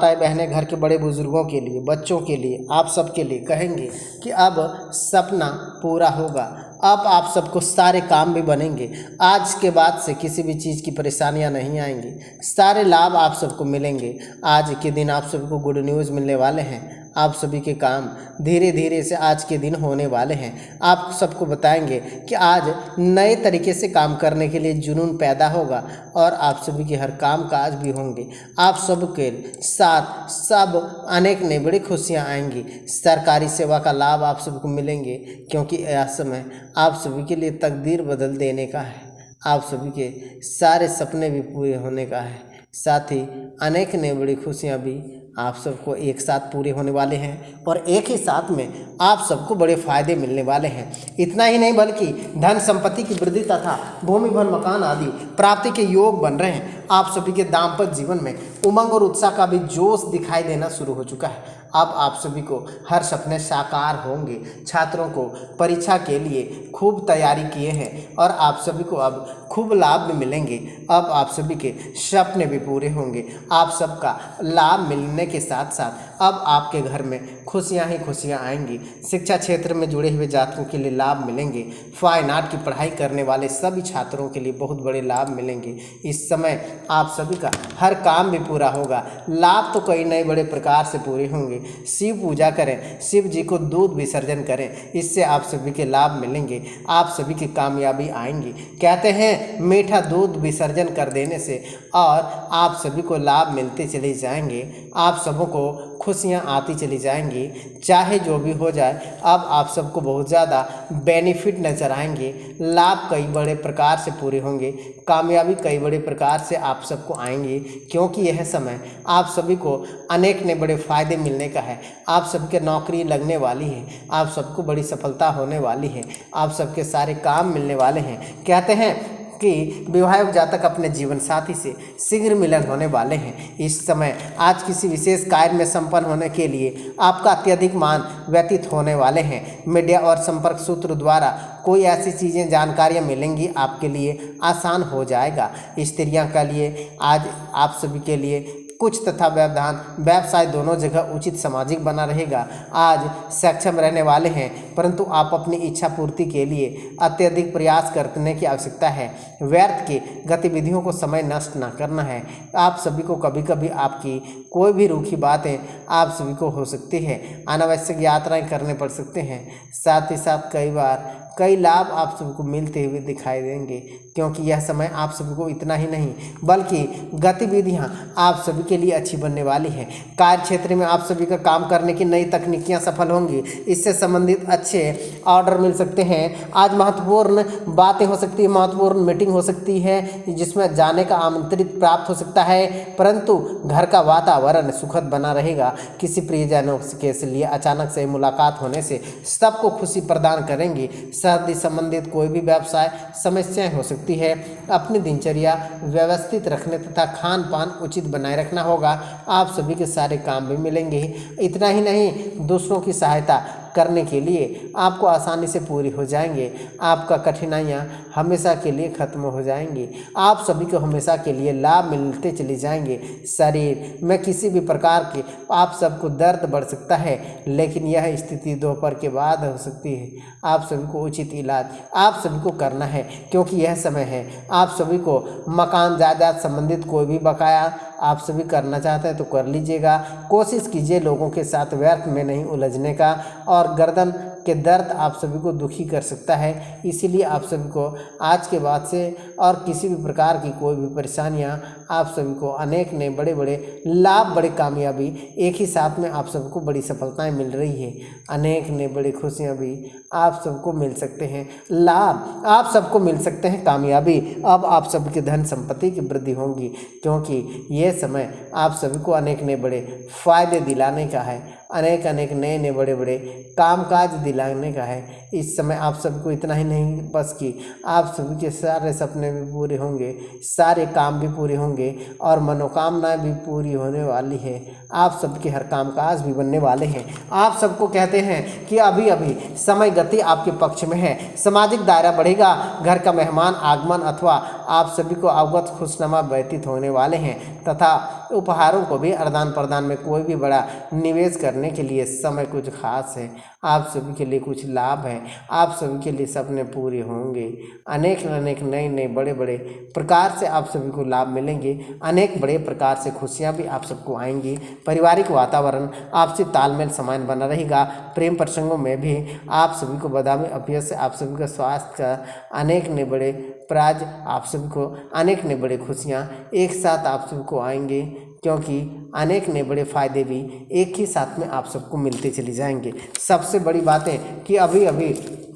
भाई बहनें, घर के बड़े बुजुर्गों के लिए, बच्चों के लिए, आप सबके लिए कहेंगे कि अब सपना पूरा होगा। अब आप सबको सारे काम भी बनेंगे। आज के बाद से किसी भी चीज़ की परेशानियां नहीं आएंगी, सारे लाभ आप सबको मिलेंगे। आज के दिन आप सबको गुड न्यूज़ मिलने वाले हैं। आप सभी के काम धीरे धीरे से आज के दिन होने वाले हैं। आप सबको बताएंगे कि आज नए तरीके से काम करने के लिए जुनून पैदा होगा और आप सभी के हर काम काज भी होंगे। आप सबके साथ सब अनेक नई बड़ी खुशियां आएंगी। सरकारी सेवा का लाभ आप सबको मिलेंगे, क्योंकि यह समय आप सभी के लिए तकदीर बदल देने का है। आप सभी के सारे सपने भी पूरे होने का है। साथ ही अनेक नई बड़ी खुशियां भी आप सबको एक साथ पूरे होने वाले हैं और एक ही साथ में आप सबको बड़े फायदे मिलने वाले हैं। इतना ही नहीं बल्कि धन संपत्ति की वृद्धि तथा भूमि भवन मकान आदि प्राप्ति के योग बन रहे हैं। आप सभी के दाम्पत्य जीवन में उमंग और उत्साह का भी जोश दिखाई देना शुरू हो चुका है। अब आप सभी को हर सपने साकार होंगे। छात्रों को परीक्षा के लिए खूब तैयारी किए हैं और आप सभी को अब खूब लाभ भी मिलेंगे। अब आप सभी के सपने भी पूरे होंगे। आप सबका लाभ मिलने के साथ साथ अब आपके घर में खुशियां ही खुशियां आएंगी। शिक्षा क्षेत्र में जुड़े हुए जातकों के लिए लाभ मिलेंगे। फाइन आर्ट की पढ़ाई करने वाले सभी छात्रों के लिए बहुत बड़े लाभ मिलेंगे। इस समय आप सभी का हर काम भी पूरा होगा। लाभ तो कई नए बड़े प्रकार से पूरे होंगे। शिव पूजा करें, शिव जी को दूध विसर्जन करें, इससे आप सभी के लाभ मिलेंगे। आप सभी की कामयाबी आएंगी। कहते हैं मीठा दूध विसर्जन कर देने से और आप सभी को लाभ मिलते चले जाएंगे। आप सबों को खुशियां आती चली जाएंगी। चाहे जो भी हो जाए, अब आप सबको बहुत ज़्यादा बेनिफिट नजर आएंगे। लाभ कई बड़े प्रकार से पूरे होंगे। कामयाबी कई बड़े प्रकार से आप सबको आएंगी, क्योंकि यह समय आप सभी को अनेक ने बड़े फायदे मिलने का है। आप सबके नौकरी लगने वाली है। आप सबको बड़ी सफलता होने वाली है। आप सबके सारे काम मिलने वाले हैं। कहते हैं कि विवाहित जातक अपने जीवन साथी से शीघ्र मिलन होने वाले हैं। इस समय आज किसी विशेष कार्य में संपन्न होने के लिए आपका अत्यधिक मान व्यतीत होने वाले हैं। मीडिया और संपर्क सूत्र द्वारा कोई ऐसी चीज़ें जानकारियां मिलेंगी, आपके लिए आसान हो जाएगा। स्त्रियों के लिए आज आप सभी के लिए कुछ तथा व्यवधान व्यवसाय दोनों जगह उचित सामाजिक बना रहेगा। आज सक्षम रहने वाले हैं, परंतु आप अपनी इच्छा पूर्ति के लिए अत्यधिक प्रयास करने की आवश्यकता है। व्यर्थ की गतिविधियों को समय नष्ट ना करना है। आप सभी को कभी कभी आपकी कोई भी रूखी बातें आप सभी को हो सकती है। अनावश्यक यात्राएं करने पड़ सकते हैं। साथ ही साथ कई बार कई लाभ आप सबको मिलते हुए दिखाई देंगे, क्योंकि यह समय आप सभी को इतना ही नहीं बल्कि गतिविधियां आप सभी के लिए अच्छी बनने वाली है। कार्य क्षेत्र में आप सभी का काम करने की नई तकनीकियां सफल होंगी। इससे संबंधित अच्छे ऑर्डर मिल सकते हैं। आज महत्वपूर्ण बातें हो सकती है, महत्वपूर्ण मीटिंग हो सकती है जिसमें जाने का आमंत्रित प्राप्त हो सकता है, परंतु घर का वातावरण सुखद बना रहेगा। किसी प्रियजनों के लिए अचानक से मुलाकात होने से सबको खुशी प्रदान करेंगी। शादी संबंधित कोई भी व्यवसाय समस्याएं हो सकती है। अपनी दिनचर्या व्यवस्थित रखने तथा खान पान उचित बनाए रखना होगा। आप सभी के सारे काम भी मिलेंगे। इतना ही नहीं, दूसरों की सहायता करने के लिए आपको आसानी से पूरी हो जाएंगे। आपका कठिनाइयाँ हमेशा के लिए खत्म हो जाएंगी। आप सभी को हमेशा के लिए लाभ मिलते चले जाएंगे। शरीर में किसी भी प्रकार के आप सबको दर्द बढ़ सकता है, लेकिन यह स्थिति दोपहर के बाद हो सकती है। आप सभी को उचित इलाज आप सभी को करना है, क्योंकि यह समय है आप सभी को मकान जायदाद संबंधित कोई भी बकाया आप सभी करना चाहते हैं तो कर लीजिएगा। कोशिश कीजिए लोगों के साथ व्यर्थ में नहीं उलझने का, और गर्दन के दर्द आप सभी को दुखी कर सकता है। इसीलिए आप सभी को आज के बाद से और किसी भी प्रकार की कोई भी परेशानियां आप सभी को अनेक नए बड़े बड़े लाभ, बड़े कामयाबी एक ही साथ में आप सबको बड़ी सफलताएं मिल रही है। अनेक नए बड़ी खुशियां भी आप सबको मिल सकते हैं। लाभ आप सबको मिल सकते हैं। कामयाबी अब आप सबके धन संपत्ति की वृद्धि होंगी, क्योंकि ये समय आप सभी को अनेक नए बड़े फायदे दिलाने का है। अनेक नए बड़े बड़े कामकाज दिलाने का है। इस समय आप सबको इतना ही नहीं बस कि आप सभी के सारे सपने भी पूरे होंगे, सारे काम भी पूरे होंगे और मनोकामनाएं भी पूरी होने वाली है। आप सबके हर कामकाज भी बनने वाले हैं। आप सबको कहते हैं कि अभी अभी समय गति आपके पक्ष में है। सामाजिक दायरा बढ़ेगा। घर का मेहमान आगमन अथवा आप सभी को अवगत खुशनुमा व्यतीत होने वाले हैं तथा उपहारों को भी आदान प्रदान में कोई भी बड़ा निवेश करने के लिए समय कुछ खास है। आप सभी के लिए कुछ लाभ है, आप सभी के लिए सपने पूरे होंगे। अनेक अनेक नए नए बड़े बड़े प्रकार से आप सभी को लाभ मिलेंगे। अनेक बड़े प्रकार से खुशियाँ भी आप सबको आएंगी। पारिवारिक वातावरण आपसी तालमेल समान बना रहेगा। प्रेम प्रसंगों में भी आप सभी को बादामी अपयस से आप सभी का स्वास्थ्य का अनेक नए बड़े प्राज आप सभी को अनेक नए बड़े खुशियाँ एक साथ आप सभी को आएंगे, क्योंकि अनेक नए बड़े फायदे भी एक ही साथ में आप सबको मिलते चले जाएंगे। सबसे बड़ी बात है कि अभी अभी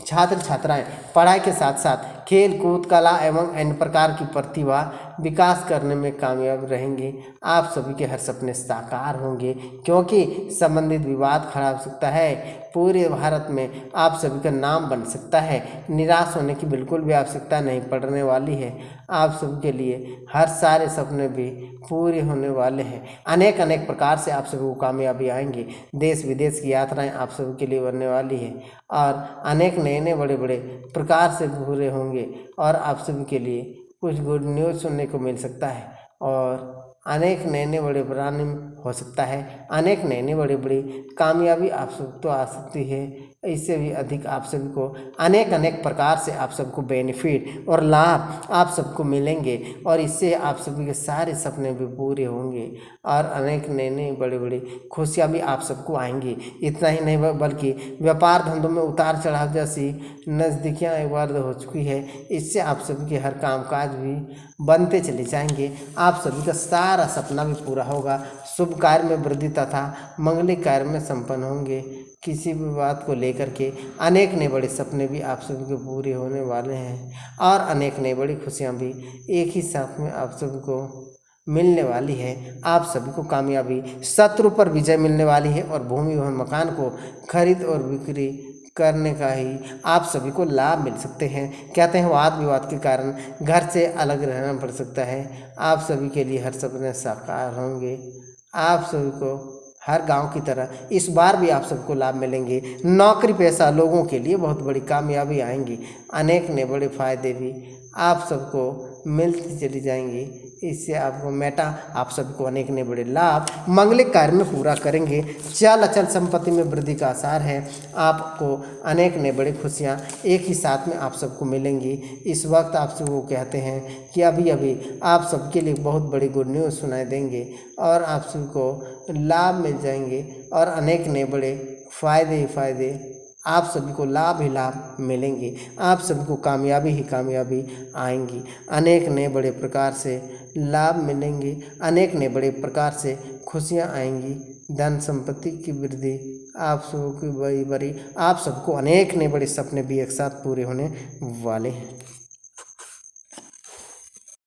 छात्र छात्राएं पढ़ाई के साथ साथ खेल कूद कला एवं अन्य प्रकार की प्रतिभा विकास करने में कामयाब रहेंगे। आप सभी के हर सपने साकार होंगे, क्योंकि संबंधित विवाद खड़ा हो सकता है। पूरे भारत में आप सभी का नाम बन सकता है। निराश होने की बिल्कुल भी आवश्यकता नहीं पड़ने वाली है। आप सभी के लिए हर सारे सपने भी पूरे होने वाले हैं। अनेक अनेक प्रकार से आप सभी को कामयाबी आएंगे। देश विदेश की यात्राएं आप सभी के लिए बनने वाली है और अनेक नए नए बड़े बड़े प्रकार से पूरे होंगे और आप सभी के लिए कुछ गुड न्यूज़ सुनने को मिल सकता है और अनेक नए नए बड़े ब्रांड हो सकता है। अनेक नए नए बड़ी बड़ी कामयाबी आप सब तो आ सकती है। इससे भी अधिक आप सभी को अनेक अनेक प्रकार से आप सबको बेनिफिट और लाभ आप सबको मिलेंगे और इससे आप सभी के सारे सपने भी पूरे होंगे और अनेक नए नए बड़े बड़े खुशियाँ भी आप सबको आएंगी। इतना ही नहीं बल्कि व्यापार धंधों में उतार चढ़ाव जैसी नज़दीकियाँ एक बार हो चुकी है। इससे आप सभी के हर कामकाज भी बनते चले जाएंगे। आप सभी का सारा सपना भी पूरा होगा। शुभ कार्य में वृद्धि तथा मंगलिक कार्य में संपन्न होंगे। किसी भी बात को लेकर के अनेक नए बड़े सपने भी आप सभी के पूरे होने वाले हैं और अनेक नई बड़ी खुशियाँ भी एक ही साथ में आप सभी को मिलने वाली है। आप सभी को कामयाबी, शत्रु पर विजय मिलने वाली है और भूमि भवन मकान को खरीद और बिक्री करने का ही आप सभी को लाभ मिल सकते हैं। कहते हैं वाद विवाद के कारण घर से अलग रहना पड़ सकता है। आप सभी के लिए हर सपने साकार होंगे। आप सभी को हर गांव की तरह इस बार भी आप सबको लाभ मिलेंगे। नौकरी पेशा लोगों के लिए बहुत बड़ी कामयाबी आएंगी। अनेक नए बड़े फायदे भी आप सबको मिलती चली जाएंगी। इससे आपको मेटा आप सबको अनेक नए बड़े लाभ मंगलिक कार्य में पूरा करेंगे। चल अचल संपत्ति में वृद्धि का आसार है। आपको अनेक नए बड़े खुशियाँ एक ही साथ में आप सबको मिलेंगी। इस वक्त आप सबको कहते हैं कि अभी अभी आप सबके लिए बहुत बड़ी गुड न्यूज़ सुनाई देंगे और आप सबको लाभ मिल जाएंगे और अनेक नए बड़े फ़ायदे ही फ़ायदे आप सभी को लाभ ही लाभ मिलेंगे। आप सभी को कामयाबी ही कामयाबी आएंगी। अनेक नए बड़े प्रकार से लाभ मिलेंगे। अनेक नए बड़े प्रकार से खुशियां आएंगी। धन संपत्ति की वृद्धि आप सबको की बड़ी बड़ी आप सबको अनेक नए बड़े सपने भी एक साथ पूरे होने वाले हैं।